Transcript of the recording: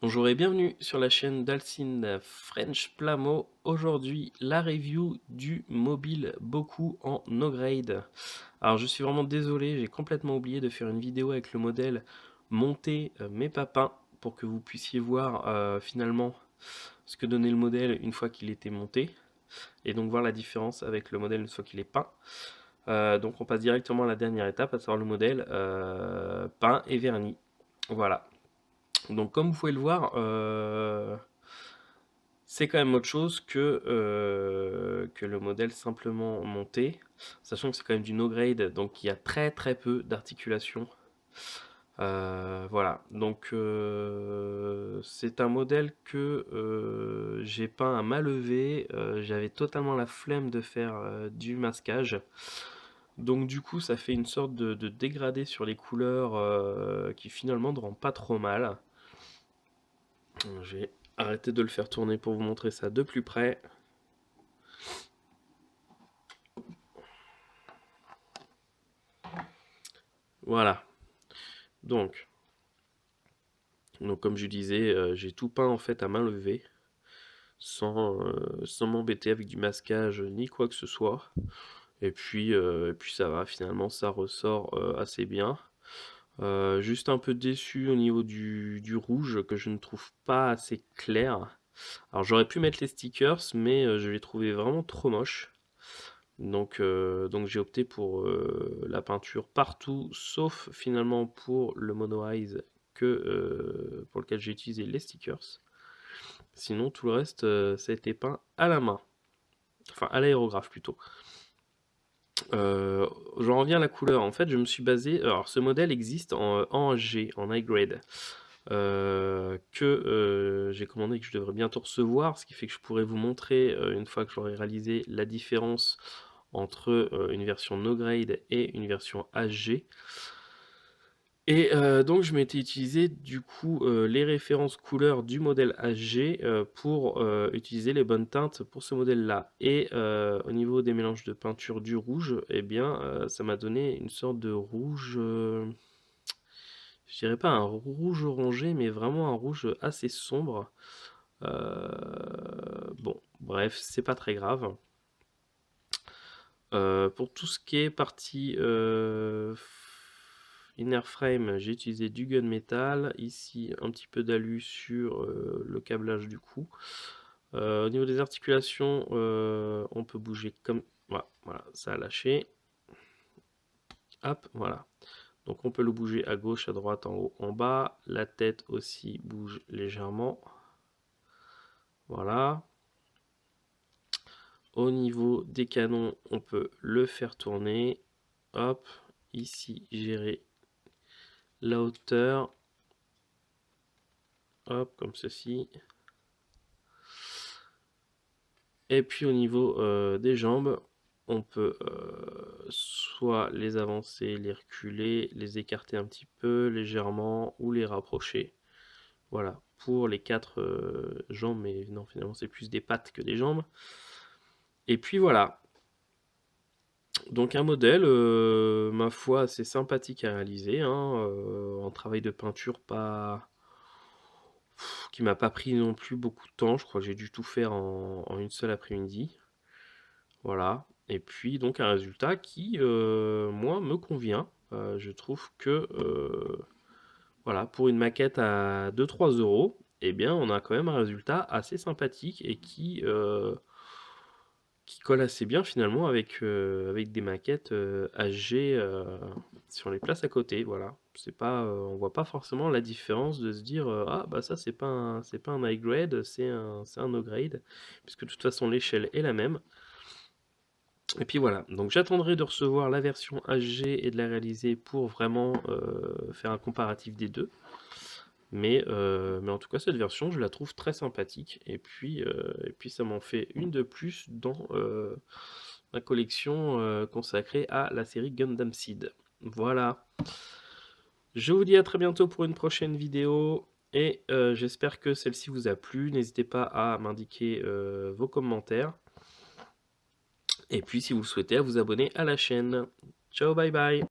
Bonjour et bienvenue sur la chaîne d'Alcine French Plamo. Aujourd'hui, la review du mobile Boku en no grade. Alors, je suis vraiment désolé, j'ai complètement oublié de faire une vidéo avec le modèle monté mais pas peint pour que vous puissiez voir finalement ce que donnait le modèle une fois qu'il était monté et donc voir la différence avec le modèle une fois qu'il est peint. Donc, on passe directement à la dernière étape, à savoir le modèle peint et verni. Voilà. Donc comme vous pouvez le voir, c'est quand même autre chose que le modèle simplement monté, sachant que c'est quand même du no grade, donc il y a très très peu d'articulation. Voilà, donc c'est un modèle que j'ai peint à main levée, j'avais totalement la flemme de faire du masquage. Donc du coup ça fait une sorte de dégradé sur les couleurs qui finalement ne rend pas trop mal. Je vais arrêter de le faire tourner pour vous montrer ça de plus près. Voilà. Donc comme je disais, j'ai tout peint en fait à main levée, sans m'embêter avec du masquage ni quoi que ce soit. Et puis ça va, finalement ça ressort assez bien. Juste un peu déçu au niveau du rouge que je ne trouve pas assez clair. Alors j'aurais pu mettre les stickers, mais je les trouvais vraiment trop moches. Donc j'ai opté pour la peinture partout, sauf finalement pour le Mono Eyes pour lequel j'ai utilisé les stickers. Sinon tout le reste ça a été peint à la main, enfin à l'aérographe plutôt. J'en reviens à la couleur. En fait je me suis basé, alors ce modèle existe en HG, en high grade. J'ai commandé, que je devrais bientôt recevoir, ce qui fait que je pourrais vous montrer une fois que j'aurai réalisé la différence entre une version no grade et une version HG. Et donc je m'étais utilisé du coup les références couleurs du modèle HG pour utiliser les bonnes teintes pour ce modèle là. Et au niveau des mélanges de peinture du rouge, eh bien ça m'a donné une sorte de rouge, je dirais pas un rouge orangé, mais vraiment un rouge assez sombre. Bon, bref, c'est pas très grave. Pour tout ce qui est partie inner frame, j'ai utilisé du gunmetal. Ici, un petit peu d'alu sur le câblage du cou. Au niveau des articulations, on peut bouger comme... Voilà, voilà, ça a lâché. Hop, voilà. Donc on peut le bouger à gauche, à droite, en haut, en bas. La tête aussi bouge légèrement. Voilà. Au niveau des canons, on peut le faire tourner. Hop, ici, gérer la hauteur. Hop, comme ceci. Et puis au niveau des jambes, on peut soit les avancer, les reculer, les écarter un petit peu légèrement ou les rapprocher. Voilà, pour les quatre jambes, mais non, finalement c'est plus des pattes que des jambes. Et puis voilà. Donc un modèle, ma foi, assez sympathique à réaliser, hein, un travail de peinture pas qui m'a pas pris non plus beaucoup de temps. Je crois que j'ai dû tout faire en une seule après-midi. Voilà. Et puis donc un résultat qui, moi, me convient. Je trouve que voilà, pour une maquette à 2-3 euros, eh bien, on a quand même un résultat assez sympathique et qui colle assez bien finalement avec des maquettes HG sur les places à côté. Voilà, c'est pas, on voit pas forcément la différence de se dire ah bah ça c'est pas un high grade, c'est un no grade, puisque de toute façon l'échelle est la même. Et puis voilà, donc j'attendrai de recevoir la version HG et de la réaliser pour vraiment faire un comparatif des deux. Mais en tout cas, cette version, je la trouve très sympathique. Et puis ça m'en fait une de plus dans ma collection consacrée à la série Gundam Seed. Voilà. Je vous dis à très bientôt pour une prochaine vidéo. Et j'espère que celle-ci vous a plu. N'hésitez pas à m'indiquer vos commentaires. Et puis si vous le souhaitez, à vous abonner à la chaîne. Ciao, bye bye.